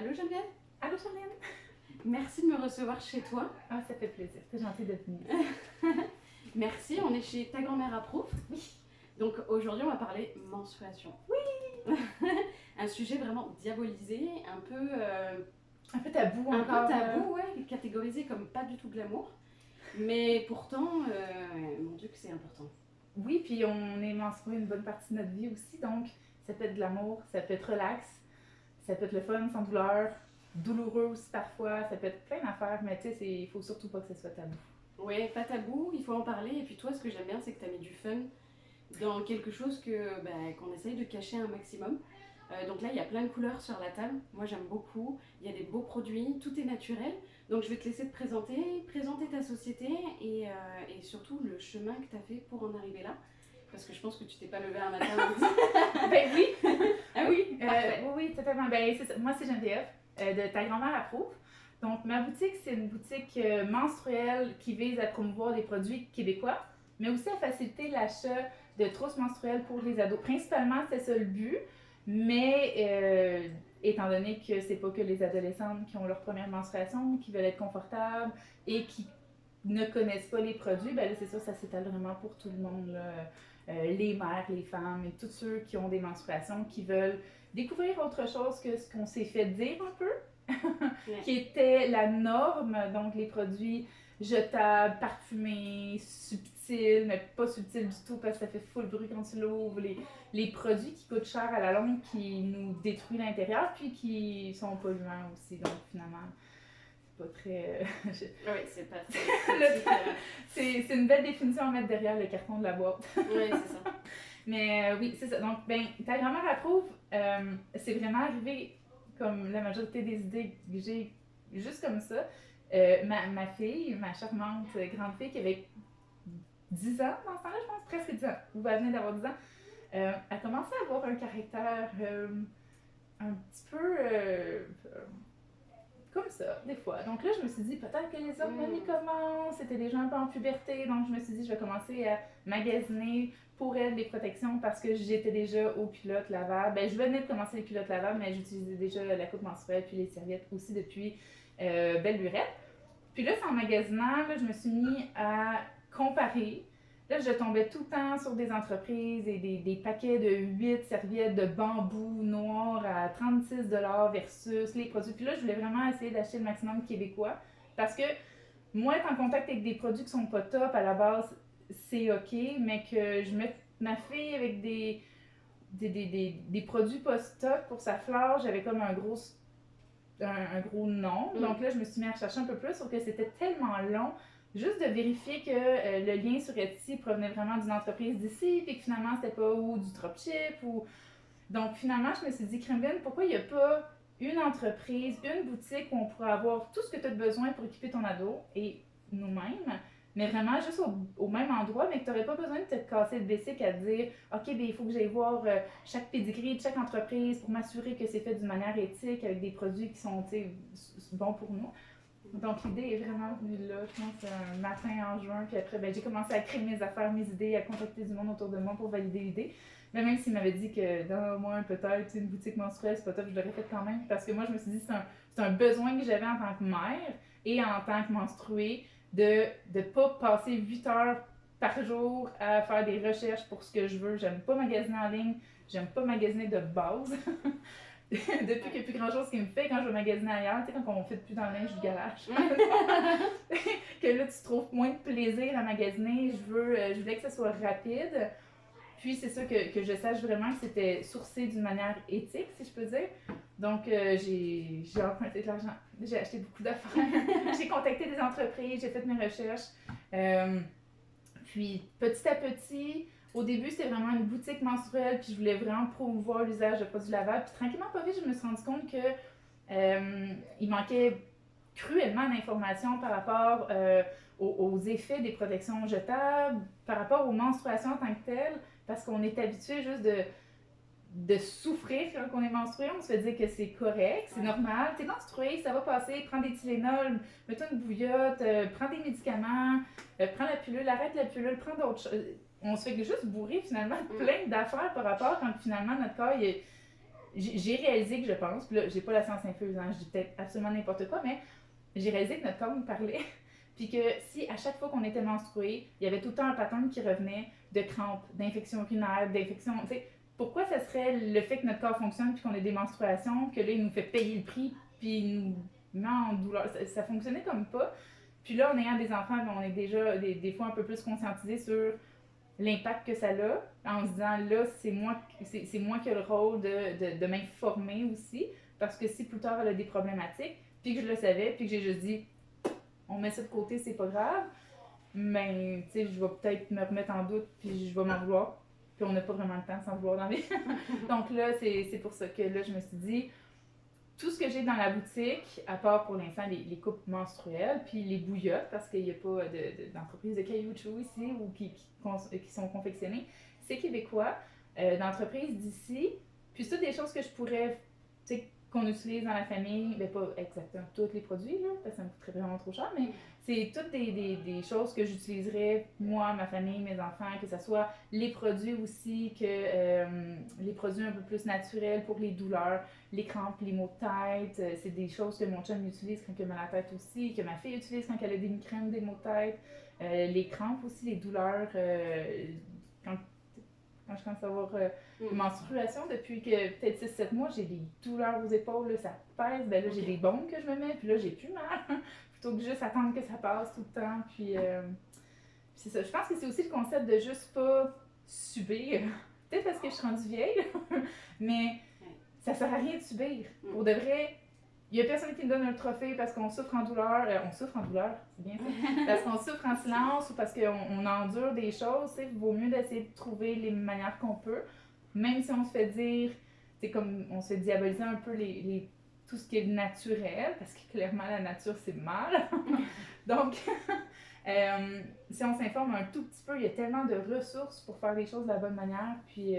Allô Geneviève, Allô Charlène? merci de me recevoir chez toi. Ah, ça fait plaisir, c'est gentil de venir. Merci, on est chez Ta grand-mère approuve. Oui. Donc aujourd'hui on va parler menstruation. Oui. Un sujet vraiment diabolisé, Un peu tabou un encore. peu tabou, ouais, catégorisé comme pas du tout glamour. Mais pourtant, mon Dieu que c'est important. Oui, puis on est menstrué une bonne partie de notre vie aussi, donc ça peut être de l'amour, ça peut être relax, ça peut être le fun sans douleur, douloureux aussi parfois, ça peut être plein d'affaires, mais tu sais, il faut surtout pas que ce soit tabou. Ouais, pas tabou, il faut en parler. Et puis toi, ce que j'aime bien, c'est que tu as mis du fun dans quelque chose qu'on essaye de cacher un maximum. Donc là, il y a plein de couleurs sur la table. Moi, j'aime beaucoup. Il y a des beaux produits, tout est naturel. Donc je vais te laisser te présenter ta société et surtout le chemin que tu as fait pour en arriver là. Parce que je pense que tu t'es pas levé un matin en disant Ben oui! ah oui, parfait. Oui, totalement. Ben, c'est ça. Moi, c'est Geneviève, de Ta grand-mère approuve. Donc, ma boutique, c'est une boutique menstruelle qui vise à promouvoir des produits québécois, mais aussi à faciliter l'achat de trousses menstruelles pour les ados. Principalement, c'est ça le but, mais étant donné que c'est pas que les adolescentes qui ont leur première menstruation, qui veulent être confortables et qui ne connaissent pas les produits, ben là, c'est ça s'étale vraiment pour tout le monde, là. Les mères, les femmes et tous ceux qui ont des menstruations, qui veulent découvrir autre chose que ce qu'on s'est fait dire un peu, qui était la norme, donc les produits jetables, parfumés, subtils, mais pas subtils du tout parce que ça fait full bruit quand tu l'ouvres, les produits qui coûtent cher à la longue, qui nous détruisent l'intérieur, puis qui sont polluants aussi, donc finalement, c'est pas très... Oui, c'est pas très c'est une belle définition à mettre derrière le carton de la boîte. Oui, c'est ça. Mais oui, c'est ça. Donc, ben, Ta grand-mère approuve, c'est vraiment arrivé comme la majorité des idées que j'ai juste comme ça. Ma fille, ma charmante grande fille qui avait 10 ans dans ce temps-là, je pense, presque 10 ans, ou elle venait d'avoir 10 ans, a commencé à avoir un caractère un petit peu comme ça, des fois. Donc là, je me suis dit, peut-être que les hormones commencent, c'était déjà un peu en puberté, donc je me suis dit, je vais commencer à magasiner pour elle des protections parce que j'étais déjà aux culottes lavables. Ben, je venais de commencer les culottes lavables, mais j'utilisais déjà la coupe menstruelle puis les serviettes aussi depuis belle lurette. Puis là, c'est en magasinant, là, je me suis mis à comparer. Là, je tombais tout le temps sur des entreprises et des paquets de 8 serviettes de bambou noir à 36$ versus les produits. Puis là, je voulais vraiment essayer d'acheter le maximum québécois parce que moi, être en contact avec des produits qui sont pas top à la base, c'est ok, mais que je mette ma fille avec des produits pas stock pour sa fleur, j'avais comme un gros nom. Donc là, je me suis mis à chercher un peu plus, sauf que c'était tellement long. Juste de vérifier que le lien sur Etsy provenait vraiment d'une entreprise d'ici, puis que finalement, c'était pas ou du dropship ou... Donc finalement, je me suis dit, Crimbin, pourquoi il n'y a pas une entreprise, une boutique où on pourrait avoir tout ce que tu as besoin pour équiper ton ado et nous-mêmes, mais vraiment juste au même endroit, mais que tu n'aurais pas besoin de te casser le basic à te dire OK, ben il faut que j'aille voir chaque pedigree de chaque entreprise pour m'assurer que c'est fait d'une manière éthique avec des produits qui sont bons pour nous. Donc l'idée est vraiment venue là, je pense, un matin en juin, puis après, ben, j'ai commencé à créer mes affaires, mes idées, à contacter du monde autour de moi pour valider l'idée. Mais même s'il m'avait dit que dans moi, peut-être, une boutique menstruelle, c'est pas top, je l'aurais fait quand même, parce que moi, je me suis dit, c'est un besoin que j'avais en tant que mère et en tant que menstruée de ne pas passer 8 heures par jour à faire des recherches pour ce que je veux. J'aime pas magasiner en ligne, j'aime pas magasiner de base. Depuis qu'il n'y a plus grand chose qui me fait quand je vais magasiner ailleurs, tu sais, quand on ne fait plus dans le linge du garage. Que là, tu trouves moins de plaisir à magasiner. Je voulais que ça soit rapide. Puis c'est ça que je sache vraiment que c'était sourcé d'une manière éthique, si je peux dire. Donc j'ai emprunté de l'argent, j'ai acheté beaucoup d'affaires, j'ai contacté des entreprises, j'ai fait mes recherches. Puis petit à petit, au début c'était vraiment une boutique menstruelle, puis je voulais vraiment promouvoir l'usage de produits lavables. Puis tranquillement pas vite, je me suis rendu compte que il manquait cruellement d'informations par rapport aux effets des protections jetables, par rapport aux menstruations en tant que telles, parce qu'on est habitué juste de souffrir quand on est menstrué. On se fait dire que c'est correct, c'est normal. T'es menstrué, ça va passer, prends des Tylenol, mets-toi une bouillotte, prends des médicaments, prends la pilule, arrête la pilule, prends d'autres choses. On se fait juste bourrer finalement plein d'affaires par rapport quand finalement notre corps j'ai réalisé que je pense, puis là, j'ai pas la science infuse, hein, je dis peut-être absolument n'importe quoi, mais j'ai réalisé que notre corps nous parlait. Puis que si à chaque fois qu'on était menstrué, il y avait tout le temps un pattern qui revenait de crampes, d'infections urinaires, d'infections. Tu sais, pourquoi ça serait le fait que notre corps fonctionne puis qu'on ait des menstruations, que là, il nous fait payer le prix puis il nous met en douleur? Ça fonctionnait comme pas. Puis là, en ayant des enfants, on est déjà des fois un peu plus conscientisés sur l'impact que ça a, en se disant là, c'est moi qui ai le rôle de m'informer aussi, parce que si plus tard elle a des problématiques, puis que je le savais, puis que j'ai juste dit on met ça de côté, c'est pas grave, mais tu sais, je vais peut-être me remettre en doute, puis je vais m'en vouloir, puis on n'a pas vraiment le temps de s'en vouloir dans la vie. Donc là, c'est pour ça que là, je me suis dit, tout ce que j'ai dans la boutique, à part pour l'instant les coupes menstruelles, puis les bouillottes, parce qu'il n'y a pas d'entreprise de caoutchouc ici ou qui sont confectionnées, c'est québécois, d'entreprises d'ici. Puis c'est toutes des choses que je pourrais, tu sais, qu'on utilise dans la famille, mais pas exactement tous les produits, là, parce que ça me coûterait vraiment trop cher, mais c'est toutes des choses que j'utiliserais, moi, ma famille, mes enfants, que ce soit les produits aussi, que les produits un peu plus naturels pour les douleurs, les crampes, les maux de tête, c'est des choses que mon chum utilise quand il a mal à la tête aussi, que ma fille utilise quand elle a des migraines, des maux de tête, les crampes aussi, les douleurs, quand je commence à avoir une menstruation, depuis que peut-être 6-7 mois, j'ai des douleurs aux épaules, là, ça pèse, ben là j'ai des bombes que je me mets, puis là j'ai plus mal, plutôt que juste attendre que ça passe tout le temps, puis c'est ça. Je pense que c'est aussi le concept de juste pas subir, peut-être parce que je suis rendue vieille, mais ça sert à rien de subir. Pour de vrai, il y a personne qui me donne un trophée parce qu'on souffre en douleur. On souffre en douleur, c'est bien ça. Parce qu'on souffre en silence ou parce qu'on endure des choses. Il vaut mieux d'essayer de trouver les manières qu'on peut. Même si on se fait dire, c'est comme on se fait diaboliser un peu tout ce qui est naturel, parce que clairement la nature c'est mal. Donc, si on s'informe un tout petit peu, il y a tellement de ressources pour faire les choses de la bonne manière. Puis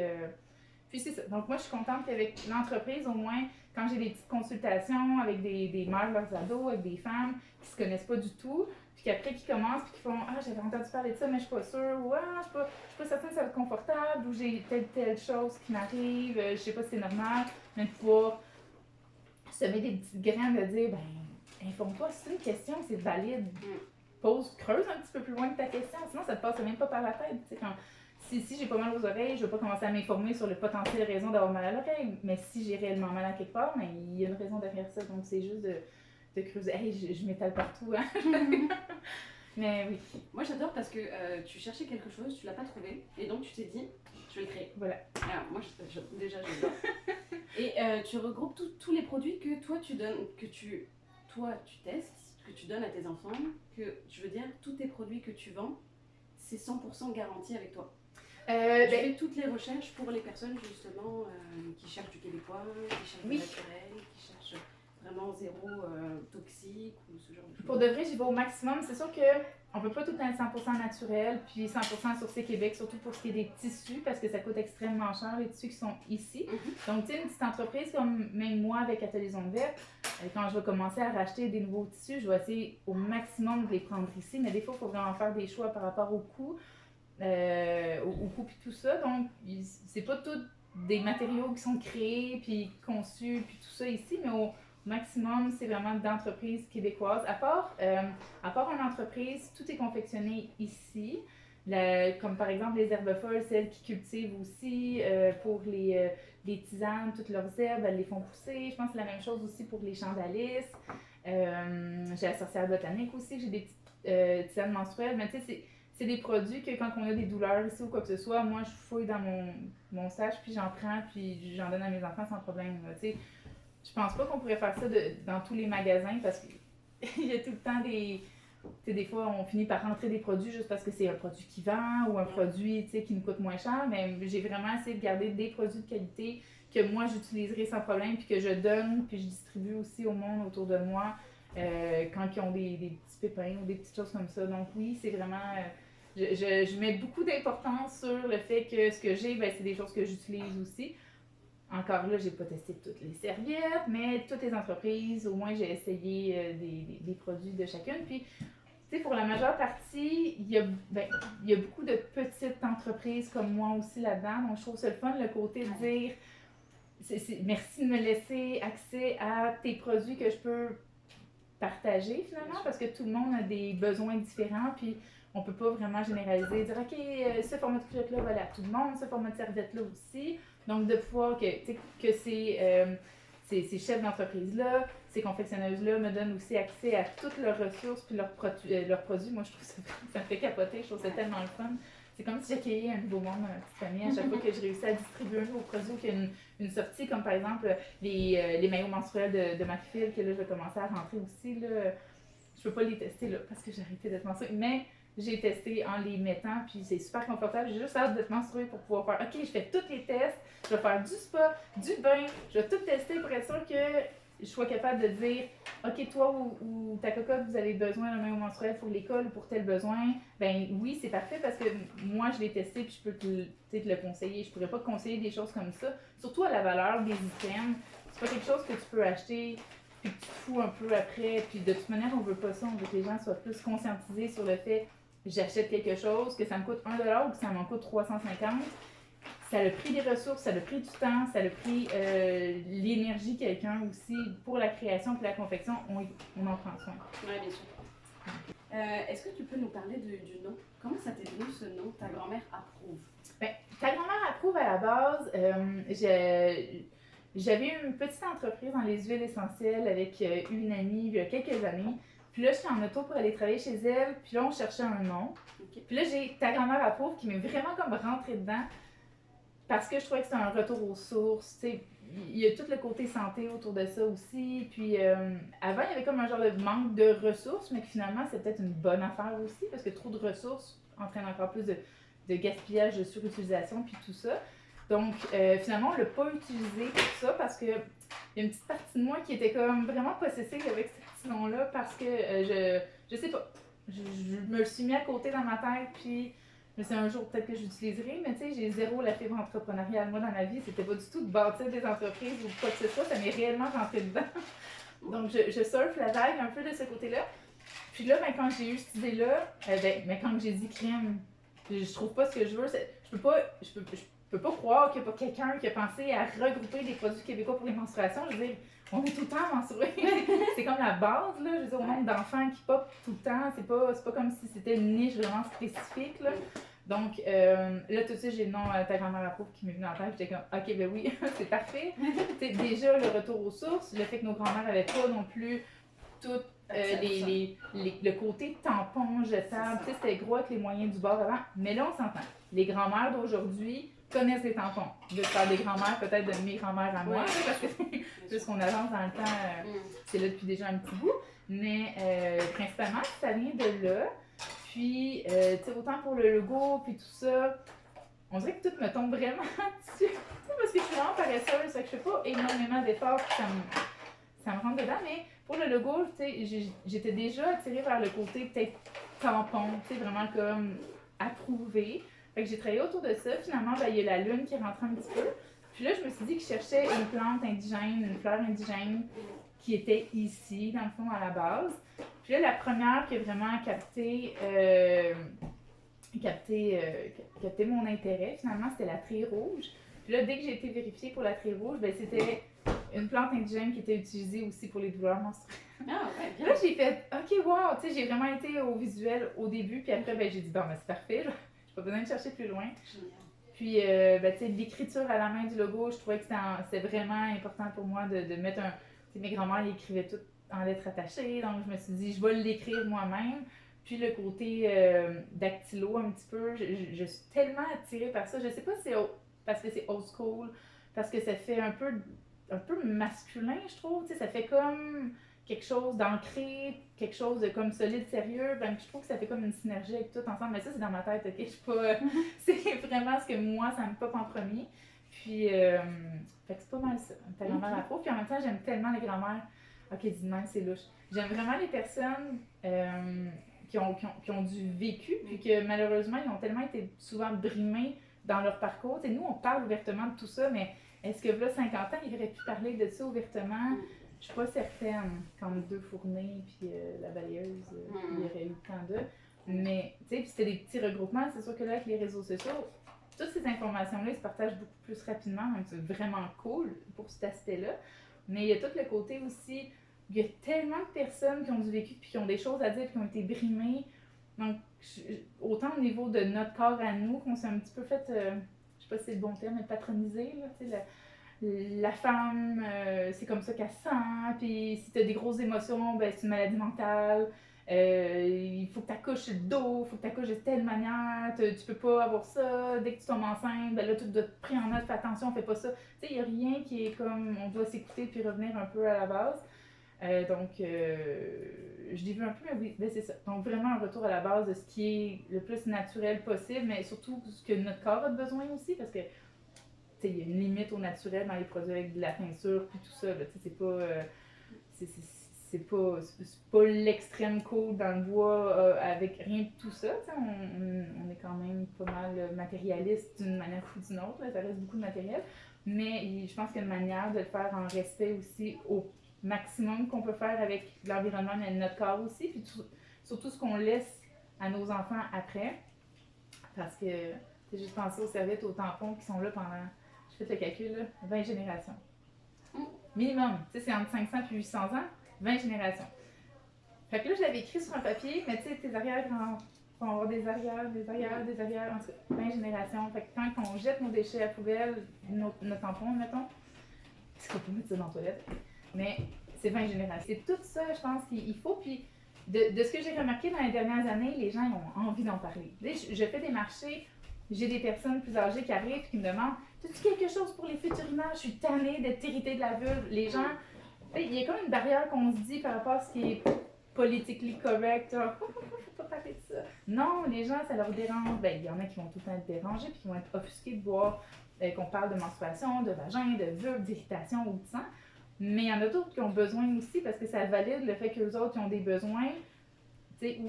c'est ça. Donc moi, je suis contente qu'avec l'entreprise, au moins, quand j'ai des petites consultations avec des mères, leurs ados, avec des femmes qui se connaissent pas du tout, puis qu'après qui commencent, puis qui font « Ah, j'avais entendu parler de ça, mais je suis pas sûre. » ou « Ah, je suis pas certaine que ça va être confortable. » ou « J'ai telle chose qui m'arrive. Je sais pas si c'est normal. » Mais de pouvoir semer des petites graines, de dire « Ben, informe-toi. Si c'est une question, c'est valide. Creuse un petit peu plus loin de ta question. Sinon, ça te passe même pas par la tête. » Tu sais, quand si j'ai pas mal aux oreilles, je vais pas commencer à m'informer sur le potentiel raison d'avoir mal à l'oreille. Mais si j'ai réellement mal à quelque part, mais il y a une raison derrière ça. Donc c'est juste de creuser. Hey, je m'étale partout. Hein? Mais oui. Moi j'adore parce que tu cherchais quelque chose, tu l'as pas trouvé, et donc tu t'es dit, je vais le créer. Voilà. Alors moi déjà j'adore. Et tu regroupes tous les produits que toi tu donnes, que tu testes, que tu donnes à tes enfants, que je veux dire, tous tes produits que tu vends, c'est 100% garanti avec toi. Tu fais toutes les recherches pour les personnes justement qui cherchent du québécois, qui cherchent du naturel, qui cherchent vraiment zéro toxique ou ce genre de choses. Pour de vrai, j'y vais au maximum. C'est sûr qu'on peut pas tout être 100% naturel, puis 100% sourcé Québec, surtout pour ce qui est des tissus, parce que ça coûte extrêmement cher, les tissus qui sont ici. Donc, tu sais, une petite entreprise comme même moi avec Atelier Zone Verte, quand je vais commencer à racheter des nouveaux tissus, je vais essayer au maximum de les prendre ici, mais des fois, il faut vraiment faire des choix par rapport au coût. Au coût puis tout ça, donc c'est pas tous des matériaux qui sont créés puis conçus puis tout ça ici, mais au maximum c'est vraiment d'entreprises québécoises. À part une entreprise, tout est confectionné ici, comme par exemple les herbes folles, celles qui cultivent aussi pour les tisanes, toutes leurs herbes, elles les font pousser. Je pense que c'est la même chose aussi pour les champs d'Alice. J'ai la sorcière botanique aussi, j'ai des petites tisanes menstruelles, mais tu sais, c'est des produits que quand on a des douleurs ici ou quoi que ce soit, moi je fouille dans mon sac puis j'en prends puis j'en donne à mes enfants sans problème. Je pense pas qu'on pourrait faire ça dans tous les magasins parce qu'il y a tout le temps des fois on finit par rentrer des produits juste parce que c'est un produit qui vend ou un produit qui nous coûte moins cher, mais j'ai vraiment essayé de garder des produits de qualité que moi j'utiliserai sans problème puis que je donne puis je distribue aussi au monde autour de moi quand ils ont des petits pépins ou des petites choses comme ça. Donc oui, c'est vraiment... Je mets beaucoup d'importance sur le fait que ce que j'ai, c'est des choses que j'utilise aussi. Encore là, j'ai pas testé toutes les serviettes, mais toutes les entreprises, au moins j'ai essayé des produits de chacune. Puis, tu sais, pour la majeure partie, il y a beaucoup de petites entreprises comme moi aussi là-dedans. Donc, je trouve ça le fun, le côté de dire, merci de me laisser accès à tes produits que je peux partager finalement, parce que tout le monde a des besoins différents, puis on peut pas vraiment généraliser, dire ok, ce format de culotte-là va aller à tout le monde, ce format de serviette-là aussi. Donc de pouvoir que ces chefs d'entreprise-là, ces confectionneuses-là me donnent aussi accès à toutes leurs ressources puis leurs produits, moi je trouve ça me fait capoter, je trouve ça tellement le fun. C'est comme si j'accueillais un nouveau monde dans ma petite famille à chaque fois que je réussis à distribuer un nouveau produit ou qu'il y a une sortie, comme par exemple les maillots menstruels de Macfil, que là je vais commencer à rentrer aussi. Là. Je peux pas les tester là parce que j'ai arrêté d'être menstruée, mais j'ai testé en les mettant, puis c'est super confortable. J'ai juste hâte d'être menstruée pour pouvoir faire ok, je fais tous les tests, je vais faire du spa, du bain, je vais tout tester pour être sûr que je sois capable de dire ok, toi ou ta cocotte, vous avez besoin d'un maillot menstruel pour l'école ou pour tel besoin. Ben oui, c'est parfait parce que moi je l'ai testé puis je peux te le conseiller. Je pourrais pas te conseiller des choses comme ça, surtout à la valeur des items. C'est pas quelque chose que tu peux acheter puis que tu te fous un peu après. Puis de toute manière, on veut pas ça. On veut que les gens soient plus conscientisés sur le fait j'achète quelque chose, que ça me coûte 1$ ou que ça m'en coûte 350. Ça a le prix des ressources, ça a le prix du temps, ça a le prix l'énergie quelqu'un aussi pour la création et la confection, on en prend soin. Oui, bien sûr. Est-ce que tu peux nous parler du nom? Comment ça t'est venu ce nom, ta grand-mère approuve? Ben, ta grand-mère approuve à la base. J'avais une petite entreprise dans les huiles essentielles avec une amie il y a quelques années. Puis là, j'étais en auto pour aller travailler chez elle. Puis là, on cherchait un nom. Okay. Puis là, j'ai ta grand-mère approuve qui m'est vraiment comme rentrée dedans. Parce que je trouvais que c'était un retour aux sources. T'sais, il y a tout le côté santé autour de ça aussi. Puis avant, il y avait comme un genre de manque de ressources, mais que finalement, c'est peut-être une bonne affaire aussi. Parce que trop de ressources entraîne encore plus de gaspillage, de surutilisation, puis tout ça. Donc, finalement, on ne l'a pas utilisé pour ça parce que il y a une petite partie de moi qui était comme vraiment possessive avec ce petit nom-là parce que je sais pas. Je me le suis mis à côté dans ma tête, puis je me suis dit un jour peut-être que j'utiliserai, mais tu sais, j'ai zéro la fibre entrepreneuriale. Moi, dans ma vie, c'était pas du tout de bâtir des entreprises ou quoi que ce soit, ça m'est réellement rentré dedans. Donc, je surfe la vague un peu de ce côté-là. Puis là, ben, quand j'ai eu cette idée-là, ben, quand j'ai dit crème, je trouve pas ce que je veux, je peux pas croire qu'il n'y a pas quelqu'un qui a pensé à regrouper des produits québécois pour les menstruations. Je veux dire, on est tout le temps menstrués. C'est comme la base, là. Je veux dire, au nombre d'enfants qui popent tout le temps, c'est pas comme si c'était une niche vraiment spécifique, là. Donc, là, tout de suite, j'ai le nom ta grand-mère approuve qui m'est venu en tête. J'étais comme, ok, ben oui, c'est parfait. Déjà, le retour aux sources, le fait que nos grand-mères n'avaient pas non plus tout le côté tampon, jetable. Tu sais, c'était gros avec les moyens du bord avant. Mais là, on s'entend. Les grand-mères d'aujourd'hui connaissent les tampons. Je parle des grand-mères, peut-être de mes grand-mères à moi, parce que plus qu'on avance dans le temps, c'est là depuis déjà un petit bout. Mais principalement, ça vient de là. Puis, tu sais, autant pour le logo, puis tout ça, on dirait que tout me tombe vraiment dessus. Parce que je suis vraiment paresseuse, que je fais pas énormément d'efforts, puis ça me rentre dedans. Mais pour le logo, tu sais, j'étais déjà attirée vers le côté peut-être tampon, tu sais, vraiment comme approuvé. Fait que j'ai travaillé autour de ça. Finalement, ben, il y a la lune qui rentre un petit peu. Puis là, je me suis dit que je cherchais une plante indigène, une fleur indigène qui était ici, dans le fond, à la base. Puis là, la première qui a vraiment capté mon intérêt, finalement, c'était la trille rouge. Puis là, dès que j'ai été vérifiée pour la trille rouge, ben, c'était une plante indigène qui était utilisée aussi pour les douleurs menstruelles. Ah ouais, bien. Là, j'ai fait, ok, wow, tu sais, j'ai vraiment été au visuel au début, puis après, ben, j'ai dit, bon, ben, c'est parfait, j'ai pas besoin de chercher plus loin. Génial. Puis, ben, tu sais, l'écriture à la main du logo, je trouvais que c'était vraiment important pour moi de mettre un. Tu sais, mes grands-mères, ils écrivaient tout en lettres attachées, donc je me suis dit, je vais l'écrire moi-même. Puis le côté dactylo, un petit peu, je suis tellement attirée par ça. Je sais pas si c'est parce que c'est old school, parce que ça fait un peu masculin, je trouve. Tu sais, ça fait comme quelque chose d'ancré, quelque chose de comme solide, sérieux. Ben, je trouve que ça fait comme une synergie avec tout ensemble. Mais ça, c'est dans ma tête, ok? Je suis pas. C'est vraiment ce que moi, ça me pop en premier. Puis, fait que c'est pas mal ça. Ta grand-mère approuve. Puis en même temps, j'aime tellement les grand-mères. Ok, dis même, c'est louche. J'aime vraiment les personnes qui ont du vécu, puis que malheureusement, ils ont tellement été souvent brimés dans leur parcours. T'sais, nous, on parle ouvertement de tout ça, mais est-ce que là, 50 ans, ils auraient pu parler de ça ouvertement? Je suis pas certaine. Comme deux fournées, puis la balayeuse, il y aurait eu tant d'eux. Mais, tu sais, puis c'était des petits regroupements. C'est sûr que là, avec les réseaux sociaux, toutes ces informations-là, ils se partagent beaucoup plus rapidement, donc c'est vraiment cool pour cet aspect-là. Mais il y a tout le côté aussi, il y a tellement de personnes qui ont du vécu, puis qui ont des choses à dire, puis qui ont été brimées. Donc, autant au niveau de notre corps à nous, qu'on s'est un petit peu fait, je sais pas si c'est le bon terme, mais patroniser, là, tu sais, la femme, c'est comme ça qu'elle se sent, puis si t'as des grosses émotions, ben c'est une maladie mentale. Il faut que tu accouches sur le dos, il faut que tu accouches de telle manière, tu peux pas avoir ça, dès que tu tombes enceinte, ben là tout doit être pris en note, fais attention, fais pas ça. Tu sais, il n'y a rien qui est comme, on doit s'écouter puis revenir un peu à la base. Je l'ai vu un peu, mais oui, ben c'est ça. Donc vraiment un retour à la base de ce qui est le plus naturel possible, mais surtout ce que notre corps a besoin aussi, parce que il y a une limite au naturel dans les produits avec de la teinture puis tout ça, là, c'est pas... c'est pas l'extrême cool dans le bois avec rien de tout ça. On est quand même pas mal matérialiste d'une manière ou d'une autre, là, ça reste beaucoup de matériel. Mais je pense qu'il y a une manière de le faire en respect aussi au maximum qu'on peut faire avec l'environnement et notre corps aussi, puis surtout ce qu'on laisse à nos enfants après. Parce que j'ai juste pensé aux serviettes, aux tampons qui sont là pendant, je fais le calcul, là, 20 générations. Minimum. C'est entre 500 et 800 ans. 20 générations. Fait que là, je l'avais écrit sur un papier, mais tu sais, tes arrières vont avoir des arrières, en tout cas, 20 générations. Fait que quand on jette nos déchets à la poubelle, nos tampons, mettons, parce qu'on peut mettre ça dans la toilette, mais c'est 20 générations. C'est tout ça, je pense qu'il faut, puis de ce que j'ai remarqué dans les dernières années, les gens ont envie d'en parler. Je fais des marchés, j'ai des personnes plus âgées qui arrivent et qui me demandent « As-tu quelque chose pour les futurinas? Je suis tannée d'être irritée de la vulve. » Les gens... Il y a comme une barrière qu'on se dit par rapport à ce qui est politically correct. Faut pas parler de ça. Non, les gens, ça leur dérange. Ben, il y en a qui vont tout le temps être dérangés puis qui vont être offusqués de voir qu'on parle de menstruation, de vagin, de vulve, d'irritation ou de sang. Mais il y en a d'autres qui ont besoin aussi parce que ça valide le fait qu'eux autres ils ont des besoins,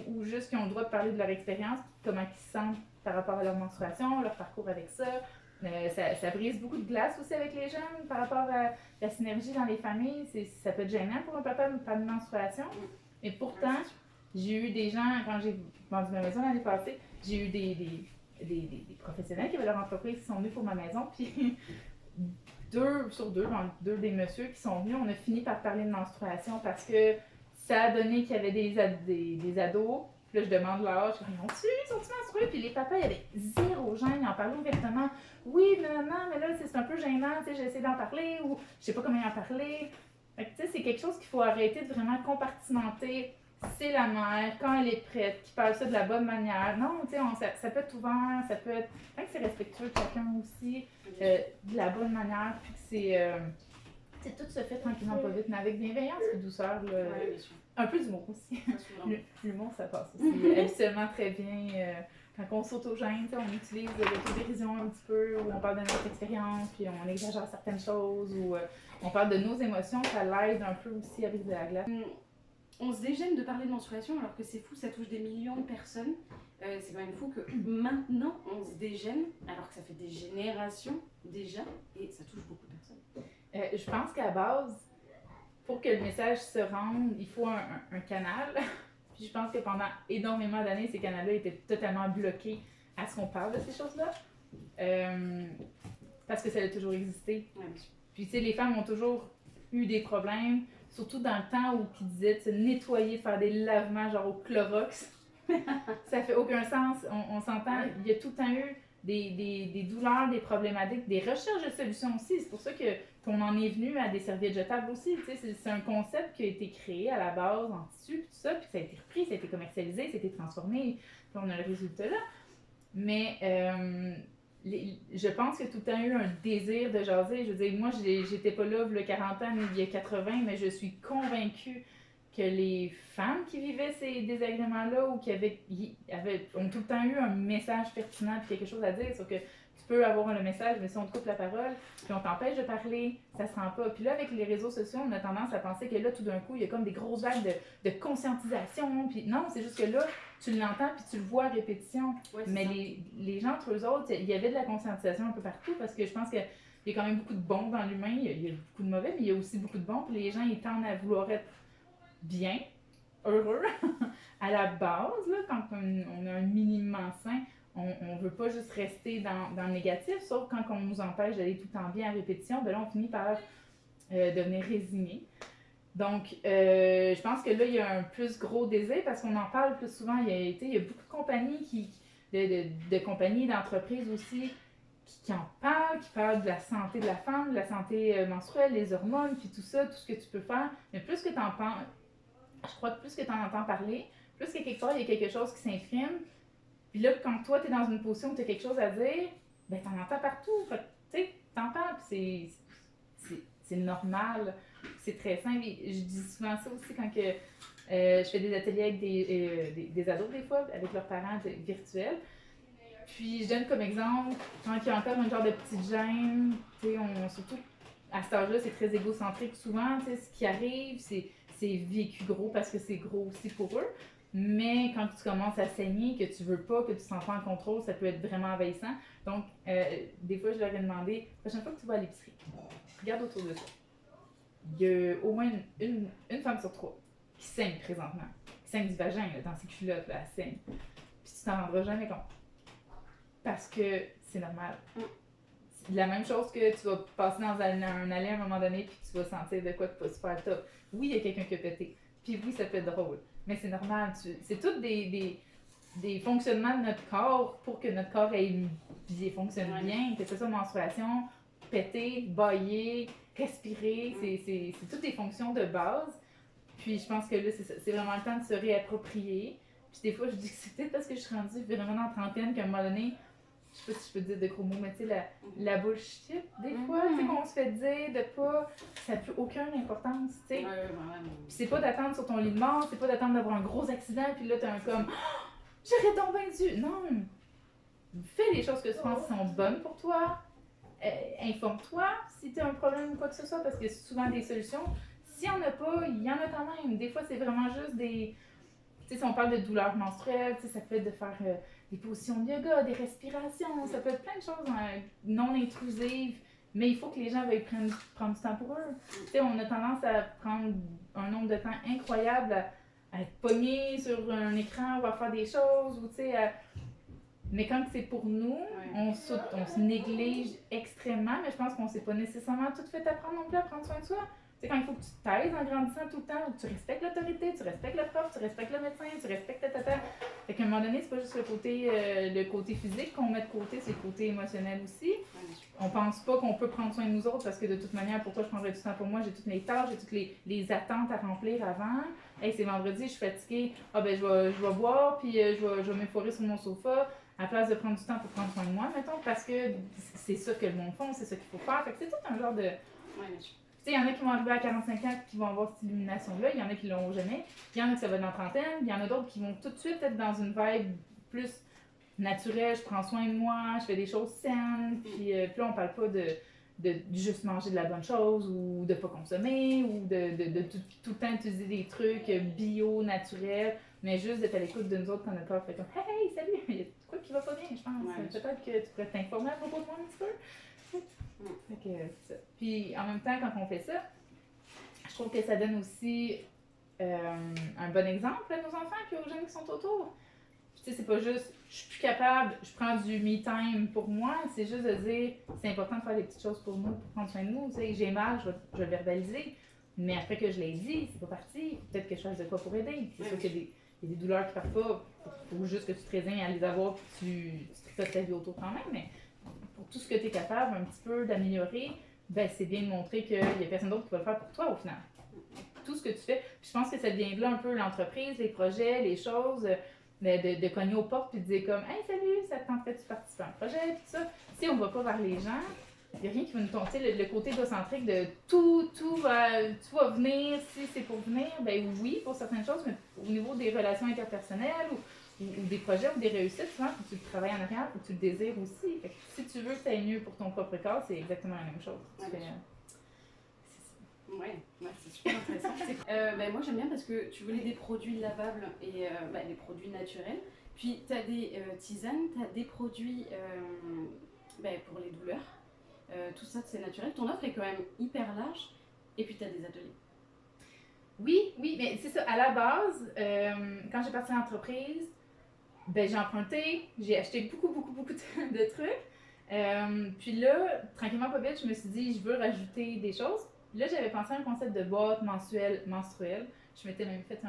ou juste qu'ils ont le droit de parler de leur expérience, comment ils se sentent par rapport à leur menstruation, leur parcours avec ça. Ça brise beaucoup de glace aussi avec les jeunes par rapport à la synergie dans les familles. Ça peut être gênant pour un papa de parler de menstruation. Mais pourtant, j'ai eu des gens, quand j'ai vendu ma maison l'année passée, j'ai eu des professionnels qui avaient leur entreprise qui sont venus pour ma maison. Puis deux des messieurs qui sont venus, on a fini par parler de menstruation parce que ça a donné qu'il y avait des ados. Puis là, je demande l'âge, ils sont-ils menstrués? Puis les papas, il y avait zéro gêne, ils en parlaient ouvertement. Oui, non, mais là, c'est un peu gênant, j'ai essayé d'en parler, ou je sais pas comment en parler. Fait que, c'est quelque chose qu'il faut arrêter de vraiment compartimenter. C'est la mère, quand elle est prête, qui parle ça de la bonne manière. Non, ça peut être ouvert, ça peut être... Tant que c'est respectueux de chacun aussi, de la bonne manière, puis que tout se fait tranquillement, pas vite, mais avec bienveillance et douceur. Là, un peu d'humour aussi. L'humour, ça passe aussi habituellement très bien. Quand on s'autogène, on utilise l'autodérision un petit peu, ou on parle de notre expérience, puis on exagère certaines choses, ou on parle de nos émotions, ça l'aide un peu aussi avec de la glace. On se dégêne de parler de menstruation alors que c'est fou, ça touche des millions de personnes. C'est quand même fou que maintenant on se dégêne alors que ça fait des générations déjà et ça touche beaucoup de personnes. Je pense qu'à base, pour que le message se rende, il faut un canal. Puis je pense que pendant énormément d'années, ces canaux-là étaient totalement bloqués à ce qu'on parle de ces choses-là. Parce que ça a toujours existé. Ouais. Puis les femmes ont toujours eu des problèmes, surtout dans le temps où ils disaient de se nettoyer, de faire des lavements genre au Clorox. Ça fait aucun sens. On s'entend, il y a tout le temps eu des douleurs, des problématiques, des recherches de solutions aussi. C'est pour ça qu'on en est venu à des serviettes jetables aussi. C'est un concept qui a été créé à la base en tissu, puis tout ça, puis ça a été repris, ça a été commercialisé, ça a été transformé, puis on a le résultat là. Mais je pense qu'il y a tout le temps eu un désir de jaser. Je veux dire, moi, j'étais pas là il y a 40 ans, ni il y a 80, mais je suis convaincue que les femmes qui vivaient ces désagréments-là ou qui ont tout le temps eu un message pertinent et quelque chose à dire. Sauf que tu peux avoir le message, mais si on te coupe la parole, puis on t'empêche de parler, ça se rend pas. Puis là, avec les réseaux sociaux, on a tendance à penser que là, tout d'un coup, il y a comme des grosses vagues de conscientisation. Puis non, c'est juste que là, tu l'entends puis tu le vois à répétition. Ouais, mais les gens, entre eux autres, il y avait de la conscientisation un peu partout parce que je pense qu'il y a quand même beaucoup de bons dans l'humain. Il y a beaucoup de mauvais, mais il y a aussi beaucoup de bons. Puis les gens, ils tendent à vouloir être bien, heureux, à la base, là, quand on a un minimum sain, on veut pas juste rester dans le négatif, sauf quand on nous empêche d'aller tout le temps bien à répétition, ben là, on finit par devenir résigné. Donc, je pense que là, il y a un plus gros désir parce qu'on en parle plus souvent. Il y a beaucoup de compagnies de compagnies, d'entreprises aussi qui en qui parlent de la santé de la femme, de la santé menstruelle, les hormones, puis tout ça, tout ce que tu peux faire. Mais plus que tu en penses, je crois que plus que tu en entends parler, plus que quelque part, il y a quelque chose qui s'imprime. Puis là, quand toi, tu es dans une position où tu as quelque chose à dire, ben, tu en entends partout. Fait tu sais, t'en parles, puis c'est normal. C'est très simple. Et je dis souvent ça aussi quand que, je fais des ateliers avec des ados, des fois, avec leurs parents virtuels. Puis je donne comme exemple, quand il y a encore un genre de petite gêne, tu sais, surtout à cet âge-là, c'est très égocentrique souvent. Tu sais, ce qui arrive, c'est vécu gros parce que c'est gros aussi pour eux. Mais quand tu commences à saigner, que tu veux pas, que tu te sens pas en contrôle, ça peut être vraiment envahissant. Donc, des fois, je leur ai demandé, la prochaine fois que tu vas à l'épicerie, regarde autour de toi. Il y a au moins une femme sur 3 qui saigne présentement. Qui saigne du vagin, là, dans ses culottes, là, elle saigne. Puis tu t'en rendras jamais compte. Parce que c'est normal. C'est la même chose que tu vas passer dans un allée à un moment donné puis tu vas sentir de quoi de pas super top. Oui, il y a quelqu'un qui a pété. Puis oui, ça peut être drôle. Mais c'est normal. C'est tout des fonctionnements de notre corps pour que notre corps fonctionne bien. Que ce soit menstruation, péter, bailler, respirer. C'est toutes des fonctions de base. Puis je pense que là, c'est ça. C'est vraiment le temps de se réapproprier. Puis des fois, je dis que c'est peut-être parce que je suis rendue vraiment dans la trentaine qu'à un moment donné, je sais pas si je peux dire de gros mots, mais tu sais, la bullshit, des fois, tu sais, qu'on se fait dire de pas, ça n'a plus aucune importance, tu sais. Puis c'est pas d'attendre sur ton lit de mort, c'est pas d'attendre d'avoir un gros accident, puis là, t'as un comme, oh, j'aurais tombé dessus. Non! Fais les choses que tu penses sont bonnes pour toi. Informe-toi si t'as un problème ou quoi que ce soit, parce que c'est souvent des solutions. S'il y en a pas, il y en a quand même. Des fois, c'est vraiment juste des. Tu sais, si on parle de douleurs menstruelles, ça peut être de faire des positions de yoga, des respirations, ça peut être plein de choses non intrusives, mais il faut que les gens veuillent prendre du temps pour eux. Tu sais, on a tendance à prendre un nombre de temps incroyable à être pogné sur un écran ou à faire des choses, ou tu sais, mais quand c'est pour nous, on se néglige extrêmement, mais je pense qu'on ne s'est pas nécessairement tout fait apprendre non plus à prendre soin de soi. Tu sais, quand il faut que tu t'aides en grandissant tout le temps, où tu respectes l'autorité, tu respectes le prof, tu respectes le médecin, tu respectes ta. Fait qu'à un moment donné, c'est pas juste le côté physique qu'on met de côté, c'est le côté émotionnel aussi. On pense pas qu'on peut prendre soin de nous autres parce que de toute manière, pourquoi je prendrais du temps pour moi? J'ai toutes mes tâches, j'ai toutes les attentes à remplir avant. Hey, c'est vendredi, je suis fatiguée. Ah ben, je vais boire, puis je vais m'effoirer sur mon sofa à la place de prendre du temps pour prendre soin de moi, mettons, parce que c'est ça que le monde font, c'est ça qu'il faut faire. Fait que c'est tout un genre de. Tu sais, il y en a qui vont arriver à 45 ans et qui vont avoir cette illumination-là, il y en a qui l'ont jamais, il y en a qui ça va être dans la trentaine, il y en a d'autres qui vont tout de suite être dans une vibe plus naturelle, je prends soin de moi, je fais des choses saines, puis là on parle pas de juste manger de la bonne chose ou de pas consommer ou de tout le temps utiliser des trucs bio, naturels, mais juste d'être à l'écoute de nous autres quand notre corps fait comme « Hey, salut, il y a quoi qui va pas bien, je pense. Peut-être que tu pourrais t'informer à propos de moi un petit peu. » Fait que c'est ça. Puis en même temps, quand on fait ça, je trouve que ça donne aussi un bon exemple à nos enfants et aux jeunes qui sont autour. Tu sais, c'est pas juste je suis plus capable, je prends du me time pour moi, c'est juste de dire c'est important de faire des petites choses pour nous, pour prendre soin de nous. Tu sais, j'ai mal, je vais le verbaliser, mais après que je l'ai dit, c'est pas parti. Peut-être que je fasse de quoi pour aider. C'est sûr qu'il y a des douleurs qui partent pas, faut juste que tu te résignes à les avoir puis tu tricotes ta vie autour quand même, mais pour tout ce que tu es capable un petit peu d'améliorer, ben c'est bien de montrer qu'il y a personne d'autre qui va le faire pour toi au final. Tout ce que tu fais, puis je pense que ça devient là un peu l'entreprise, les projets, les choses, de cogner aux portes puis de dire comme « Hey, salut, ça te tenterait-tu de participer à un projet? » Puis ça, si on va pas vers les gens, il n'y a rien qui va nous tenter le côté égocentrique de tout va venir si c'est pour venir. Ben oui, pour certaines choses, mais au niveau des relations interpersonnelles ou des projets ou des réussites, souvent, faut que tu le travailles en arrière, faut que tu le désires aussi. Fait que si tu veux que ça aille mieux pour ton propre corps, c'est exactement la même chose. C'est super intéressant. Ben moi j'aime bien parce que tu voulais des produits lavables et des produits naturels. Puis tu as des tisanes, tu as des produits pour les douleurs. Tout ça c'est naturel. Ton offre est quand même hyper large. Et puis tu as des ateliers. Oui, mais c'est ça. À la base, quand j'ai parti à l'entreprise, ben, j'ai emprunté, j'ai acheté beaucoup de trucs. Puis là, tranquillement pas vite, je me suis dit, je veux rajouter des choses. Là, j'avais pensé à un concept de boîte menstruelle. Je m'étais même fait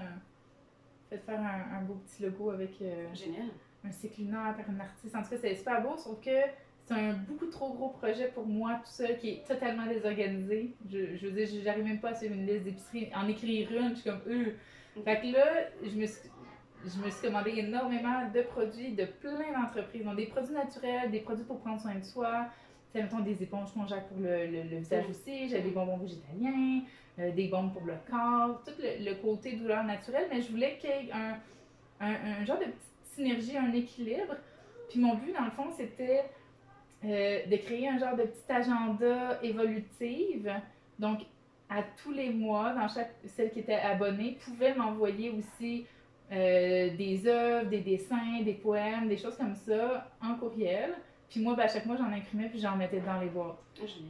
faire un beau petit logo avec Génial. un cycle lunaire par une artiste. En tout cas, c'est super beau, sauf que c'est un beaucoup trop gros projet pour moi, tout seul, qui est totalement désorganisé. Je veux dire, j'arrive même pas à suivre une liste d'épicerie. En écrire une, je suis comme, Fait que là, je me suis commandé énormément de produits de plein d'entreprises. Donc, des produits naturels, des produits pour prendre soin de soi. Tu sais, mettons des éponges conjectes pour le visage aussi. J'ai des bonbons végétaliens, des bombes pour le corps, tout le côté douleur naturelle. Mais je voulais qu'il y ait un genre de petite synergie, un équilibre. Puis mon but, dans le fond, c'était de créer un genre de petit agenda évolutive. Donc, à tous les mois, celle qui était abonnée pouvait m'envoyer aussi des œuvres, des dessins, des poèmes, des choses comme ça en courriel. Puis moi, ben, à chaque mois, j'en imprimais puis j'en mettais dans les boîtes.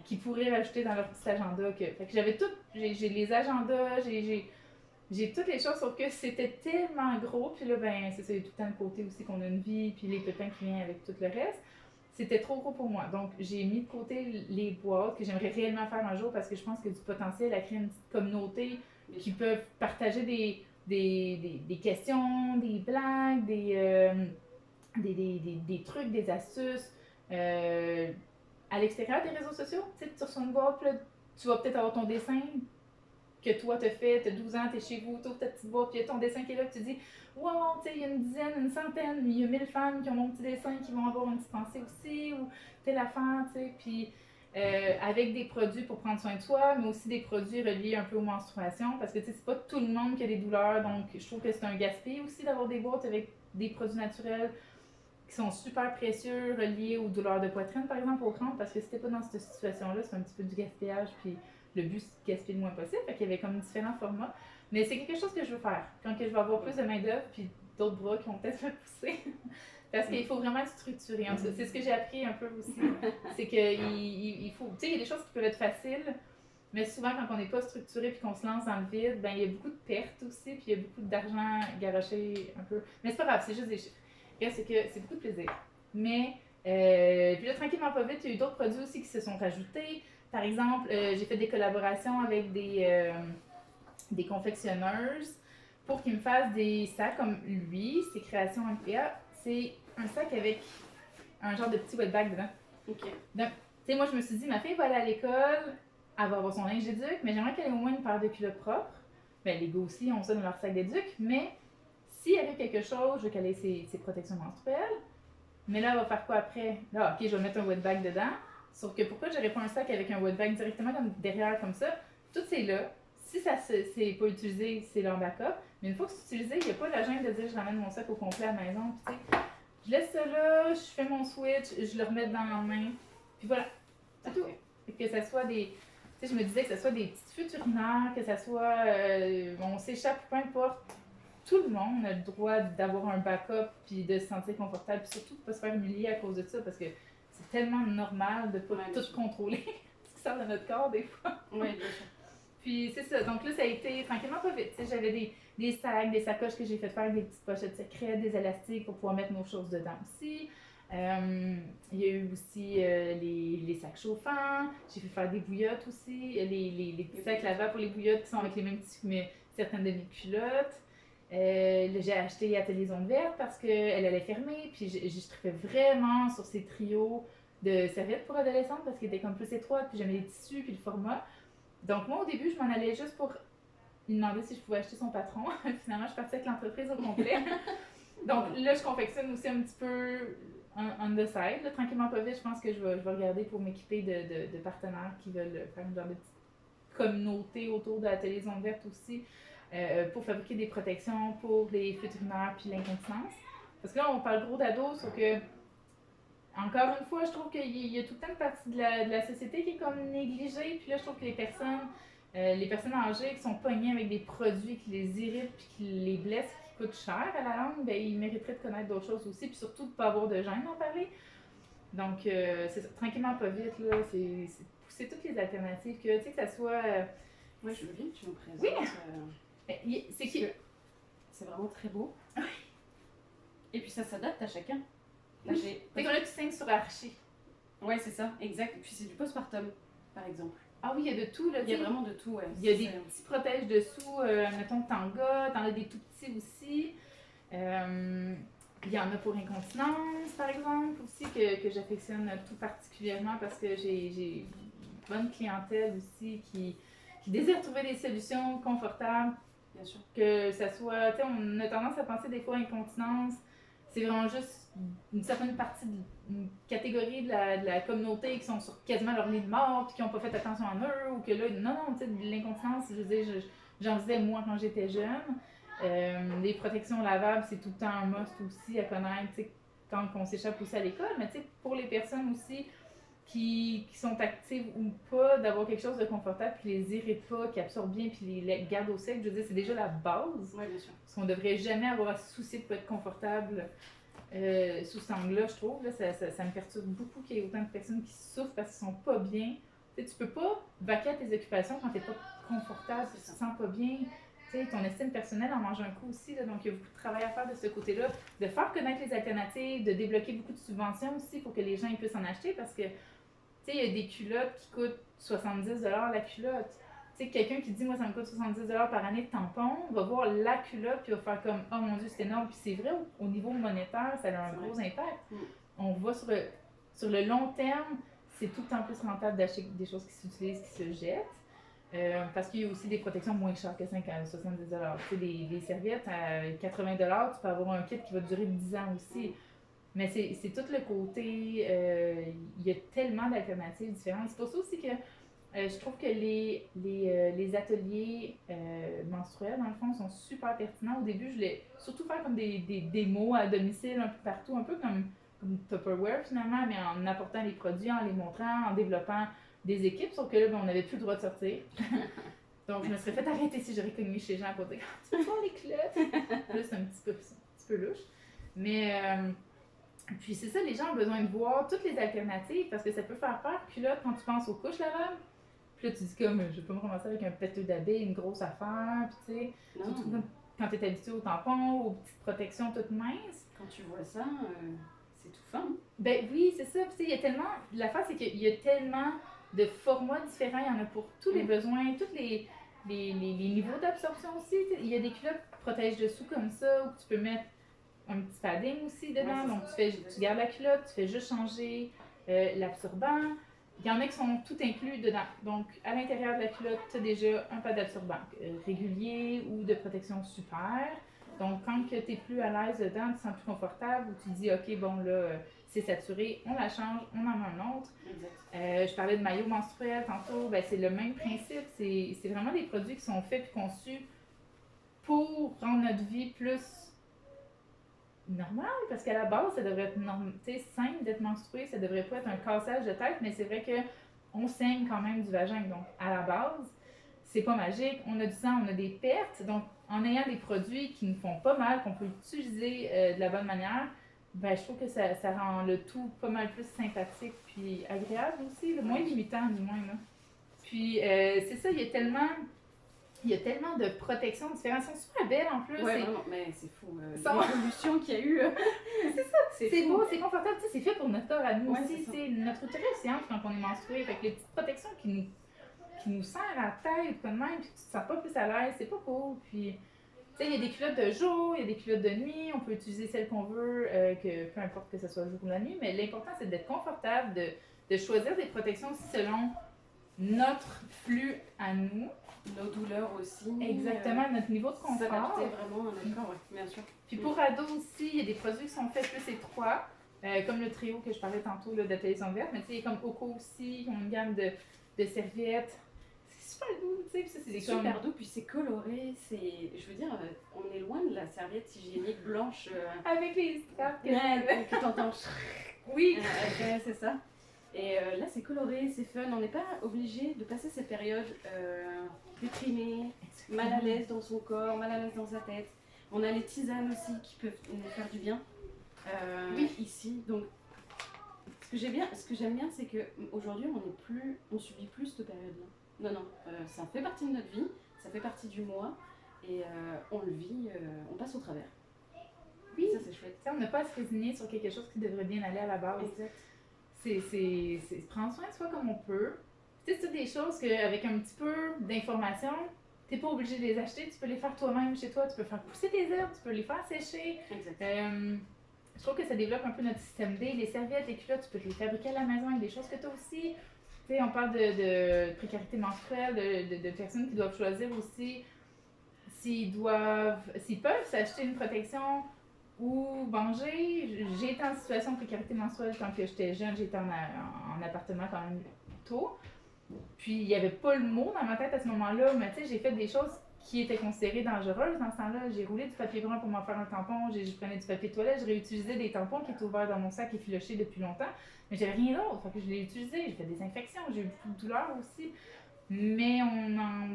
Qui pourraient rajouter dans leur petit agenda. Fait que j'avais tout, j'ai les agendas, j'ai toutes les choses, sauf que c'était tellement gros. Puis là, ben, c'est ça, il y a tout le temps le côté aussi qu'on a une vie, puis les pépins qui viennent avec tout le reste. C'était trop gros pour moi. Donc, j'ai mis de côté les boîtes que j'aimerais réellement faire un jour parce que je pense qu'il y a du potentiel à créer une petite communauté qui peuvent partager des questions, des blagues, des trucs, des astuces à l'extérieur des réseaux sociaux. Tu sais, tu reçois une boîte, puis là, tu vas peut-être avoir ton dessin que toi t'as fait, t'as 12 ans, t'es chez vous, t'ouvres ta petite boîte, puis il y a ton dessin qui est là, puis tu dis wow, tu sais, il y a une dizaine, une centaine, il y a 1000 femmes qui ont mon petit dessin, qui vont avoir une petite pensée aussi, ou telle affaire, tu sais, puis avec des produits pour prendre soin de soi, mais aussi des produits reliés un peu aux menstruations, parce que tu sais, c'est pas tout le monde qui a des douleurs, donc je trouve que c'est un gaspillage aussi d'avoir des boîtes avec des produits naturels qui sont super précieux, reliés aux douleurs de poitrine, par exemple, au crampes, parce que si t'es pas dans cette situation-là, c'est un petit peu du gaspillage, puis le but, c'est de gaspiller le moins possible. Fait qu'il y avait comme différents formats. Mais c'est quelque chose que je veux faire. Quand que je vais avoir plus de main-d'œuvre, puis d'autres bras qui vont peut-être me pousser. Parce qu'il faut vraiment être structuré. En tout cas, c'est ce que j'ai appris un peu aussi. C'est qu'il faut. Tu sais, il y a des choses qui peuvent être faciles, mais souvent, quand on n'est pas structuré puis qu'on se lance dans le vide, ben il y a beaucoup de pertes aussi, puis il y a beaucoup d'argent garoché un peu. Mais c'est pas grave, c'est juste des chiffres. C'est que c'est beaucoup de plaisir. Mais, puis là, tranquillement, pas vite, il y a eu d'autres produits aussi qui se sont rajoutés. Par exemple, j'ai fait des collaborations avec des confectionneuses pour qu'ils me fassent des sacs comme lui, ses créations MPA. C'est un sac avec un genre de petit wet bag dedans. Ok. Donc, tu sais, moi, je me suis dit, ma fille va aller à l'école, elle va avoir son linge d'éduc, mais j'aimerais qu'elle ait au moins une paire de culottes propres. Ben, les gars aussi ont ça dans leur sac d'éduc, mais s'il y avait quelque chose, je veux qu'elle ait ses protections menstruelles. Mais là, elle va faire quoi après? Là, ok, je vais mettre un wet bag dedans. Sauf que pourquoi j'aurais pas un sac avec un wet bag directement comme derrière comme ça? Tout c'est là. Si ça c'est pas utilisé, c'est leur backup. Mais une fois que c'est utilisé, il n'y a pas la gêne de dire je ramène mon sac au complet à la maison. Puis, je laisse ça là, je fais mon switch, je le remets dans la main. Puis voilà. C'est tout. Que ça soit des. Tu sais, je me disais que ça soit des petites fuites urinaires, que ça soit. On s'échappe, peu importe. Tout le monde a le droit d'avoir un backup puis de se sentir confortable, puis surtout de ne pas se faire humilier à cause de ça, parce que c'est tellement normal de ne pas tout contrôler ce qui sort de notre corps des fois. Oui, bien sûr. Puis c'est ça, donc là ça a été tranquillement pas vite. J'avais des sacs, des sacoches que j'ai fait faire, des petites pochettes secrètes, des élastiques pour pouvoir mettre nos choses dedans aussi. Il y a eu aussi les sacs chauffants, j'ai fait faire des bouillottes aussi, les petits sacs lavables pour les bouillottes qui sont avec les mêmes tissus que certaines de mes culottes. J'ai acheté Atelier Zone Verte parce qu'elle allait fermer, puis je trippais vraiment sur ces trios de serviettes pour adolescentes parce qu'ils étaient comme plus étroites, puis j'aimais les tissus, puis le format. Donc moi au début, je m'en allais juste pour lui demander si je pouvais acheter son patron. Finalement, je suis partie avec l'entreprise au complet. Donc là, je confectionne aussi un petit peu on the side. Là, tranquillement pas vite, je pense que je vais regarder pour m'équiper de partenaires qui veulent faire une genre de petite communauté autour de l'Atelier Zone Verte aussi. Pour fabriquer des protections pour les fuites urinaires puis l'incontinence. Parce que là, on parle gros d'ados, sauf que, encore une fois, je trouve qu'il y a tout le temps une partie de la société qui est comme négligée. Puis là, je trouve que les personnes âgées qui sont pognées avec des produits qui les irritent puis qui les blessent, qui coûtent cher à la langue, ben, ils mériteraient de connaître d'autres choses aussi, puis surtout de ne pas avoir de gêne d'en parler. Donc, c'est ça, tranquillement, pas vite, là, c'est pousser toutes les alternatives, que, tu sais, que ça soit... Oui, je veux bien que tu me présentes. Oui! C'est vraiment très beau. Et puis ça s'adapte à chacun. Oui. Fait que là, tu signes sur Archie. Ouais, c'est ça, exact. Et puis c'est du postpartum, par exemple. Ah oui, il y a de tout, là. Il y a vraiment de tout, ouais. Il y a des petits protèges dessous, mettons Tanga, t'en as des tout petits aussi. Il y en a pour incontinence, par exemple, aussi, que j'affectionne tout particulièrement parce que j'ai une bonne clientèle aussi qui désire trouver des solutions confortables. Bien sûr. Que ça soit, tu sais, on a tendance à penser des fois incontinence, c'est vraiment juste une certaine partie une catégorie de la communauté qui sont sur quasiment leur lit de mort puis qui n'ont pas fait attention à eux ou que là, non, tu sais, l'incontinence, je veux dire, j'en faisais moi quand j'étais jeune. Les protections lavables, c'est tout le temps un must aussi à connaître, tu sais, quand on s'échappe aussi à l'école, mais tu sais, pour les personnes aussi qui sont actives ou pas, d'avoir quelque chose de confortable qui les irrite pas, qui absorbe bien puis les garde au sec, je veux dire, c'est déjà la base. Oui, bien sûr. Parce qu'on devrait jamais avoir à se soucier de pas être confortable sous cet angle-là, je trouve. Là, ça me perturbe beaucoup qu'il y ait autant de personnes qui souffrent parce qu'ils sont pas bien. Tu sais, tu peux pas vaquer à tes occupations quand t'es pas confortable, tu te sens pas bien. Tu sais, ton estime personnelle en mange un coup aussi, là, donc il y a beaucoup de travail à faire de ce côté-là, de faire connaître les alternatives, de débloquer beaucoup de subventions aussi pour que les gens ils puissent en acheter parce que tu sais, il y a des culottes qui coûtent 70$ la culotte. Tu sais, quelqu'un qui dit, moi, ça me coûte 70$ par année de tampon, va voir la culotte puis va faire comme, oh mon Dieu, c'est énorme. Puis c'est vrai, au niveau monétaire, ça a un gros impact. On voit sur le long terme, c'est tout le temps plus rentable d'acheter des choses qui s'utilisent, qui se jettent. Parce qu'il y a aussi des protections moins chères que 5 à 70$. Tu sais, des serviettes à 80$, tu peux avoir un kit qui va durer 10 ans aussi. Mais c'est tout le côté, il y a tellement d'alternatives différentes. C'est pour ça aussi que je trouve que les ateliers menstruels, dans le fond, sont super pertinents. Au début, je voulais surtout faire comme des démos à domicile un peu partout, un peu comme Tupperware finalement, mais en apportant les produits, en les montrant, en développant des équipes, sauf que là, on n'avait plus le droit de sortir. Donc, je me serais fait arrêter si j'aurais cogné chez les gens pour dire « Tu peux voir les culottes? » Là, c'est un petit peu louche. Mais... puis c'est ça, les gens ont besoin de voir toutes les alternatives parce que ça peut faire peur, culotte, quand tu penses aux couches lavables. Puis là, tu dis comme, je vais pas me ramasser avec un péteux d'abeille, une grosse affaire, puis tu sais, surtout quand tu es habitué aux tampons, aux petites protections toutes minces. Quand tu vois ça, c'est tout fin. Ben oui, c'est ça. Puis tu sais, il y a tellement, l'affaire c'est qu'il y a tellement de formats différents, il y en a pour tous les besoins, tous les niveaux d'absorption aussi. Il y a des culottes qui protègent dessous comme ça, où tu peux mettre un petit padding aussi dedans, donc tu gardes la culotte, tu fais juste changer l'absorbant. Il y en a qui sont tout inclus dedans. Donc, à l'intérieur de la culotte, tu as déjà un pad absorbant régulier ou de protection super. Donc, quand tu n'es plus à l'aise dedans, tu te sens plus confortable ou tu te dis, OK, bon, là, c'est saturé, on la change, on en met un autre. Je parlais de maillot menstruel tantôt, ben, c'est le même principe. C'est vraiment des produits qui sont faits et conçus pour rendre notre vie plus normal, parce qu'à la base, ça devrait être simple d'être menstrué, ça devrait pas être un cassage de tête, mais c'est vrai que on saigne quand même du vagin. Donc, à la base, c'est pas magique. On a du sang, on a des pertes. Donc, en ayant des produits qui nous font pas mal, qu'on peut utiliser de la bonne manière, ben, je trouve que ça rend le tout pas mal plus sympathique puis agréable aussi, moins limitant du moins. Là. Puis, c'est ça, il y a tellement de protections différentes. Elles sont super belles en plus. Ouais, vraiment, mais c'est fou. L'évolution qu'il y a eu. C'est ça, c'est beau, c'est confortable. C'est fait pour notre corps à nous aussi. Notre utérus c'est ample quand on est menstrué. Fait que les petites protections qui nous serrent à la tête, comme même, puis tu te sens pas plus à l'aise, c'est pas cool. Puis, tu sais, il y a des culottes de jour, il y a des culottes de nuit. On peut utiliser celles qu'on veut, peu importe que ce soit le jour ou la nuit. Mais l'important, c'est d'être confortable, de choisir des protections aussi selon notre flux à nous. Nos douleurs aussi. Exactement, notre niveau de confort. S'adapter vraiment à notre corps, oui, bien sûr. Puis pour ados aussi, il y a des produits qui sont faits plus étroits, comme le trio que je parlais tantôt d'Atelier Son Verte, mais tu sais, comme Oco aussi, qui ont une gamme de serviettes. C'est super doux, tu sais, c'est super doux, puis c'est coloré, je veux dire, on est loin de la serviette hygiénique blanche. Avec les straps que t'entends. Oui, c'est ça. Et là, c'est coloré, c'est fun. On n'est pas obligé de passer ces périodes déprimées, mal à l'aise dans son corps, mal à l'aise dans sa tête. On a les tisanes aussi qui peuvent nous faire du bien ici. Donc, ce que j'aime bien, c'est qu'aujourd'hui, on subit plus cette période-là. Non, ça fait partie de notre vie, ça fait partie du mois et on le vit, on passe au travers. Oui, ça c'est chouette. Tu sais, on n'a pas à se résigner sur quelque chose qui devrait bien aller à la base. Exact. C'est prendre soin de soi comme on peut. Tu sais, c'est des choses qu'avec un petit peu d'information, t'es pas obligé de les acheter, tu peux les faire toi-même chez toi, tu peux faire pousser tes herbes, tu peux les faire sécher. Exact. Je trouve que ça développe un peu notre système D. Les serviettes, les culottes, tu peux les fabriquer à la maison avec des choses que tu as aussi. Tu sais, on parle de précarité menstruelle, de personnes qui doivent choisir aussi s'ils peuvent s'acheter une protection ou manger. J'ai été en situation de précarité menstruelle quand j'étais jeune, j'étais en appartement quand même tôt. Puis il n'y avait pas le mot dans ma tête à ce moment-là, mais tu sais, j'ai fait des choses qui étaient considérées dangereuses dans ce temps-là. J'ai roulé du papier brun pour m'en faire un tampon, je prenais du papier toilette, je réutilisais des tampons qui étaient ouverts dans mon sac et filochés depuis longtemps, mais j'avais rien d'autre, fait que je l'ai utilisé, j'ai fait des infections, j'ai eu beaucoup de douleurs aussi. Mais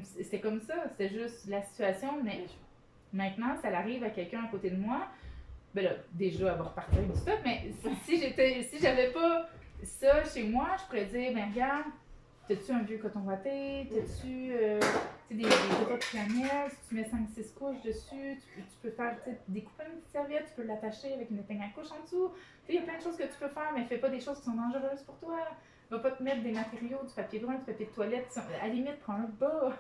c'était comme ça, c'était juste la situation, mais maintenant, ça arrive à quelqu'un à côté de moi, ben là, déjà, elle va repartir du stock, mais si j'avais pas ça chez moi, je pourrais dire, ben regarde, t'as-tu un vieux coton watté? T'as-tu des draps de flanelle? Si tu mets 5-6 couches dessus, tu peux faire découper une petite serviette, tu peux l'attacher avec une épingle à couche en dessous. Il y a plein de choses que tu peux faire, mais fais pas des choses qui sont dangereuses pour toi. Va pas te mettre des matériaux, du papier brun, du papier de toilette. À la limite, prends un bas.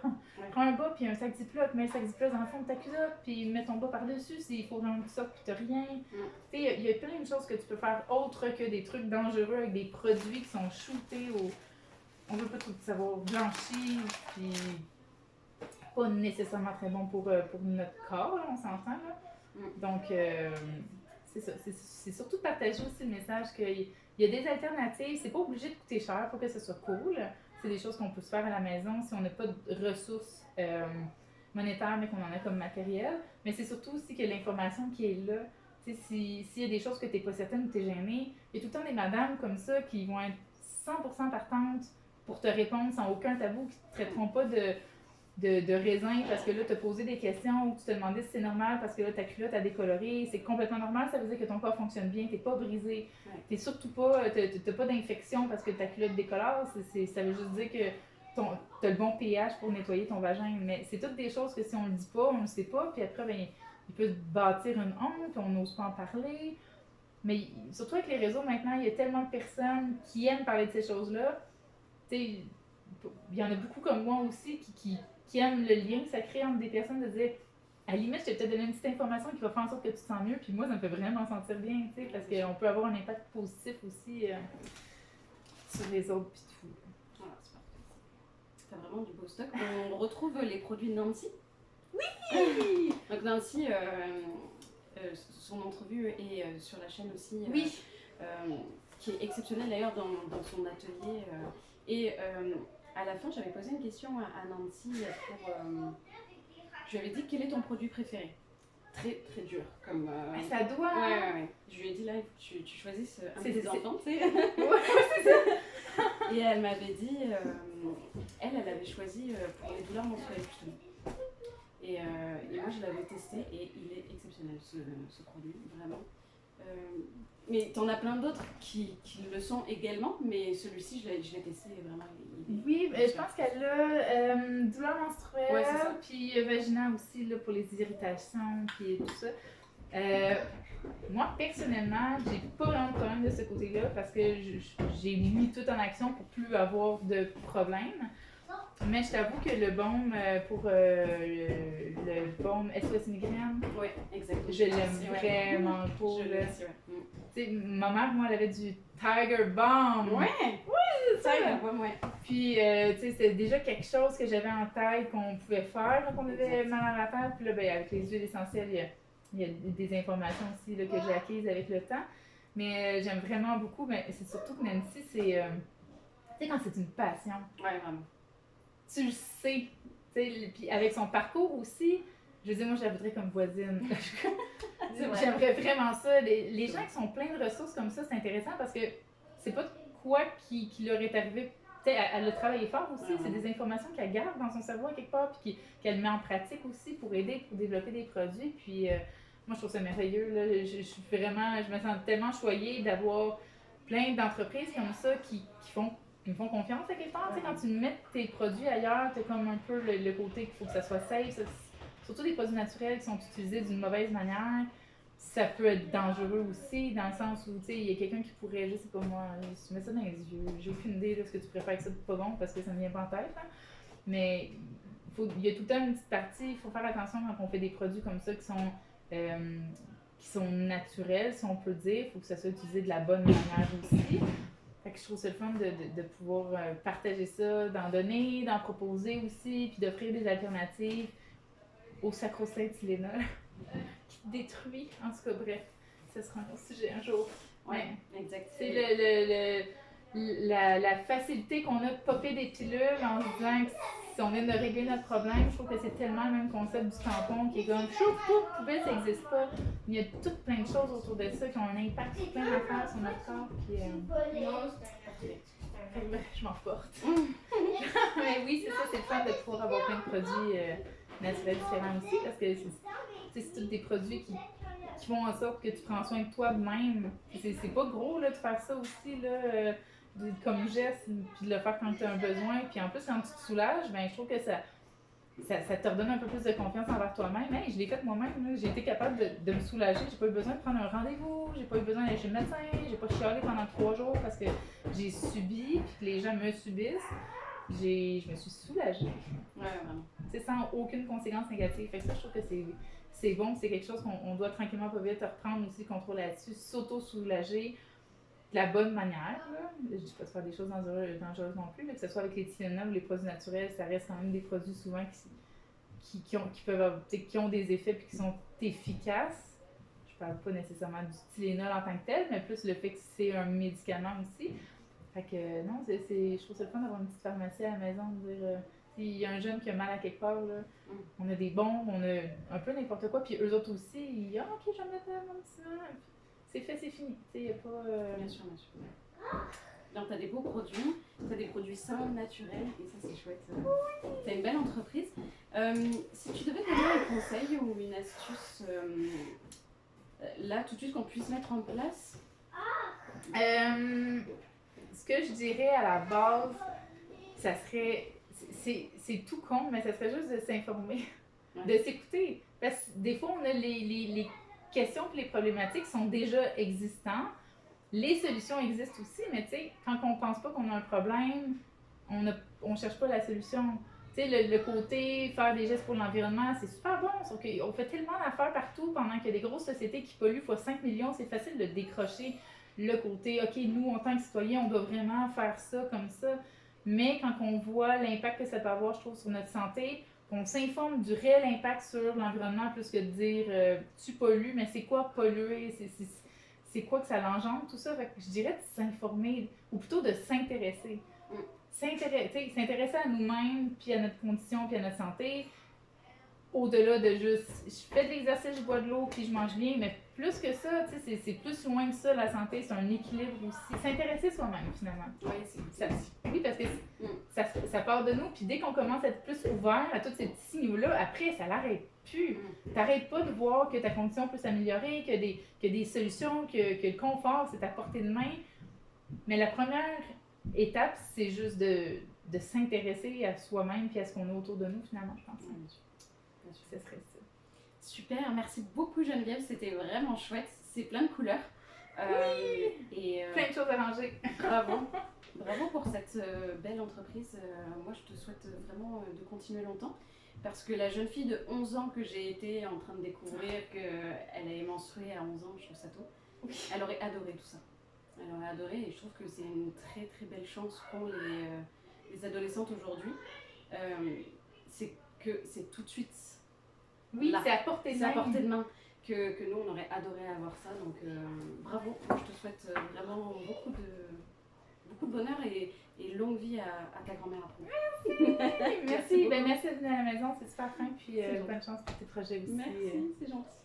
Prends un bas puis un sac Ziploc, mets le sac Ziploc dans le fond de ta culotte, puis mets ton bas par-dessus s'il faut rendre ça puis t'as rien. Il y a plein de choses que tu peux faire autres que des trucs dangereux avec des produits qui sont shootés au. On veut pas tout savoir blanchi, puis pas nécessairement très bon pour notre corps, là, on s'entend. Là. Donc, c'est ça. C'est surtout de partager aussi le message qu'il y a des alternatives. C'est pas obligé de coûter cher pour que ce soit cool. C'est des choses qu'on peut se faire à la maison si on n'a pas de ressources monétaires, mais qu'on en a comme matériel. Mais c'est surtout aussi que l'information qui est là. S'il y a des choses que tu n'es pas certaine ou tu es gênée, il y a tout le temps des madames comme ça qui vont être 100% partantes pour te répondre sans aucun tabou, qui ne te traiteront pas de raisin parce que là, tu as posé des questions ou tu te demandais si c'est normal parce que là, ta culotte a décoloré. C'est complètement normal, ça veut dire que ton corps fonctionne bien, tu n'es pas brisé. Tu n'es surtout pas, tu n'as pas d'infection parce que ta culotte décolore. Ça veut juste dire que tu as le bon pH pour nettoyer ton vagin. Mais c'est toutes des choses que si on ne le dit pas, on ne le sait pas. Puis après, ben, il peut bâtir une honte, on n'ose pas en parler. Mais surtout avec les réseaux maintenant, il y a tellement de personnes qui aiment parler de ces choses-là. Il y en a beaucoup comme moi aussi qui aiment le lien que ça crée entre des personnes, de dire à la limite, je t'ai peut-être donné une petite information qui va faire en sorte que tu te sens mieux, puis moi, ça me fait vraiment sentir bien, parce qu'on peut avoir un impact positif aussi sur les autres, puis tout. Voilà, c'est parfait. T'as vraiment du beau stock. On retrouve les produits de Nancy. Oui. Donc Nancy, son entrevue est sur la chaîne aussi, oui. Qui est exceptionnelle d'ailleurs dans son atelier. Et à la fin, j'avais posé une question à Nancy pour. Je lui avais dit quel est ton produit préféré. Très très dur comme. Ça doit. Ouais. Je lui ai dit là, tu choisisses un de tes enfants, tu sais. Ouais, c'est ça. Et elle m'avait dit, elle avait choisi pour les douleurs menstruelles justement. Et moi je l'avais testé et il est exceptionnel ce produit, vraiment. Mais t'en as plein d'autres qui le sont également, mais celui-ci je l'ai testé vraiment. Oui, je pense qu'elle a douleur menstruelle, puis vaginale aussi là, pour les irritations, puis tout ça. Moi, personnellement, j'ai pas vraiment de problème de ce côté-là parce que j'ai mis tout en action pour plus avoir de problèmes. Mais je t'avoue que le baume pour le baume SOS migraine, oui, exactement. Je l'aime vraiment pour. Ma mère, moi, elle avait du Tiger Balm. Ouais! Oui, c'est ça! Tiger Balm, ouais. Puis, tu sais, c'était déjà quelque chose que j'avais en tête qu'on pouvait faire quand on avait mal à la tête. Puis là, ben, avec les huiles essentielles, il y a des informations aussi là, que j'ai acquises avec le temps. Mais j'aime vraiment beaucoup. Mais c'est surtout que Nancy, c'est. Tu sais, quand c'est une passion. Ouais, vraiment. Tu le sais. Puis avec son parcours aussi, je veux dire, moi, je la voudrais comme voisine. J'aimerais vraiment ça. Les gens qui sont pleins de ressources comme ça, c'est intéressant parce que c'est pas quoi qui leur est arrivé. Elle a travaillé fort aussi. C'est des informations qu'elle garde dans son cerveau à quelque part, puis qu'elle met en pratique aussi pour aider, pour développer des produits. Puis moi, je trouve ça merveilleux. Là. Je me sens tellement choyée d'avoir plein d'entreprises comme ça qui me font confiance à quelque part. Quand tu mets tes produits ailleurs, tu as comme un peu le côté qu'il faut que ça soit safe. Surtout des produits naturels qui sont utilisés d'une mauvaise manière. ça peut être dangereux aussi, dans le sens où, tu sais, il y a quelqu'un qui pourrait, je sais pas moi, se mettre ça dans les yeux. J'ai aucune idée de ce que tu pourrais faire avec ça de pas bon, parce que ça me vient pas en tête, hein. Mais il y a tout le temps une petite partie, il faut faire attention quand on fait des produits comme ça qui sont naturels, si on peut dire. Il faut que ça soit utilisé de la bonne manière aussi. Fait que je trouve ça le fun de pouvoir partager ça, d'en donner, d'en proposer aussi, puis d'offrir des alternatives au sacro-saint Tylenol qui te détruit. En tout cas, bref, ce sera un autre sujet un jour. Ouais, exact. C'est la facilité qu'on a de popper des pilules en se disant que si on vient de régler notre problème, je trouve que c'est tellement le même concept du tampon qui est comme chaud, poubelle, ça n'existe pas. Il y a toutes plein de choses autour de ça qui ont un impact sur plein d'affaires sur notre corps. Puis, je m'en porte. Mais oui, c'est ça, c'est le fun de pouvoir avoir plein de produits naturels différents aussi parce que c'est tous des produits qui font en sorte que tu prends soin de toi-même. C'est pas gros là, de faire ça aussi, là, comme geste, puis de le faire quand tu as un besoin. Puis en plus, quand tu te soulages, ben, je trouve que ça te redonne un peu plus de confiance envers toi-même. Hey, je l'ai fait moi-même, j'ai été capable de me soulager. J'ai pas eu besoin de prendre un rendez-vous, j'ai pas eu besoin d'aller chez le médecin, j'ai pas chialé pendant 3 jours parce que j'ai subi, puis que les gens me subissent. Je me suis soulagée. Ouais, vraiment. C'est sans aucune conséquence négative. Fait que ça, je trouve que c'est bon, c'est quelque chose qu'on doit tranquillement pas vite reprendre aussi le contrôle là-dessus, s'auto-soulager de la bonne manière. Là. Je dis pas de faire des choses dangereuses non plus, mais que ce soit avec les Tylenol ou les produits naturels, ça reste quand même des produits souvent qui ont des effets et qui sont efficaces. Je parle pas nécessairement du Tylenol en tant que tel, mais plus le fait que c'est un médicament aussi. Fait que non, je trouve ça le fun d'avoir une petite pharmacie à la maison, de dire s'il y a un jeune qui a mal à quelque part, là, on a des bombes, on a un peu n'importe quoi, puis eux autres aussi, ils ok, je vais mettre mon petit nom. C'est fait, c'est fini. Il n'y a pas. Bien sûr, bien sûr. Donc, tu as des beaux produits, tu as des produits sains, naturels, et ça, c'est chouette. Tu as une belle entreprise. Si tu devais donner un conseil ou une astuce, là, tout de suite, qu'on puisse mettre en place. Ce que je dirais à la base, ça serait. C'est tout con, mais ça serait juste de s'informer, de s'écouter. Parce que des fois, on a les questions et les problématiques sont déjà existantes. Les solutions existent aussi, mais tu sais, quand on pense pas qu'on a un problème, on cherche pas la solution. Tu sais, le côté faire des gestes pour l'environnement, c'est super bon, sauf qu'on fait tellement d'affaires partout pendant qu'il y a des grosses sociétés qui polluent fois 5 millions, c'est facile de décrocher le côté, ok, nous, en tant que citoyens, on doit vraiment faire ça comme ça. Mais quand on voit l'impact que ça peut avoir, je trouve, sur notre santé, qu'on s'informe du réel impact sur l'environnement plus que de dire tu pollues, mais c'est quoi polluer, c'est quoi que ça l'engendre, tout ça. Fait que je dirais de s'informer, ou plutôt de s'intéresser. S'intéresser à nous-mêmes, puis à notre condition, puis à notre santé. Au-delà de juste, je fais de l'exercice, je bois de l'eau, puis je mange bien, mais plus que ça, c'est plus loin que ça, la santé, c'est un équilibre aussi. S'intéresser soi-même, finalement. Oui, c'est ça. Oui, parce que ça part de nous, puis dès qu'on commence à être plus ouvert à tous ces petits signaux-là, après, ça l'arrête plus. T'arrêtes pas de voir que ta condition peut s'améliorer, qu'il y a des solutions, que le confort, c'est à portée de main. Mais la première étape, c'est juste de s'intéresser à soi-même puis à ce qu'on a autour de nous, finalement, je pense. Ce serait ça. Super, merci beaucoup Geneviève, c'était vraiment chouette, c'est plein de couleurs. Et plein de choses à ranger. Bravo pour cette belle entreprise. Moi je te souhaite vraiment de continuer longtemps parce que la jeune fille de 11 ans que j'ai été en train de découvrir qu'elle avait menstrué à 11 ans, je trouve ça tôt, elle aurait adoré tout ça. Elle aurait adoré et je trouve que c'est une très très belle chance qu'ont les adolescentes aujourd'hui. C'est que c'est tout de suite. Oui, c'est à portée de main. C'est à portée de main que nous, on aurait adoré avoir ça. Donc, bravo. Moi, je te souhaite vraiment beaucoup de bonheur et longue vie à ta grand-mère après. Merci. Merci de venir à la maison. C'est super fin. Puis, bonne chance pour tes projets aussi. Merci, c'est gentil.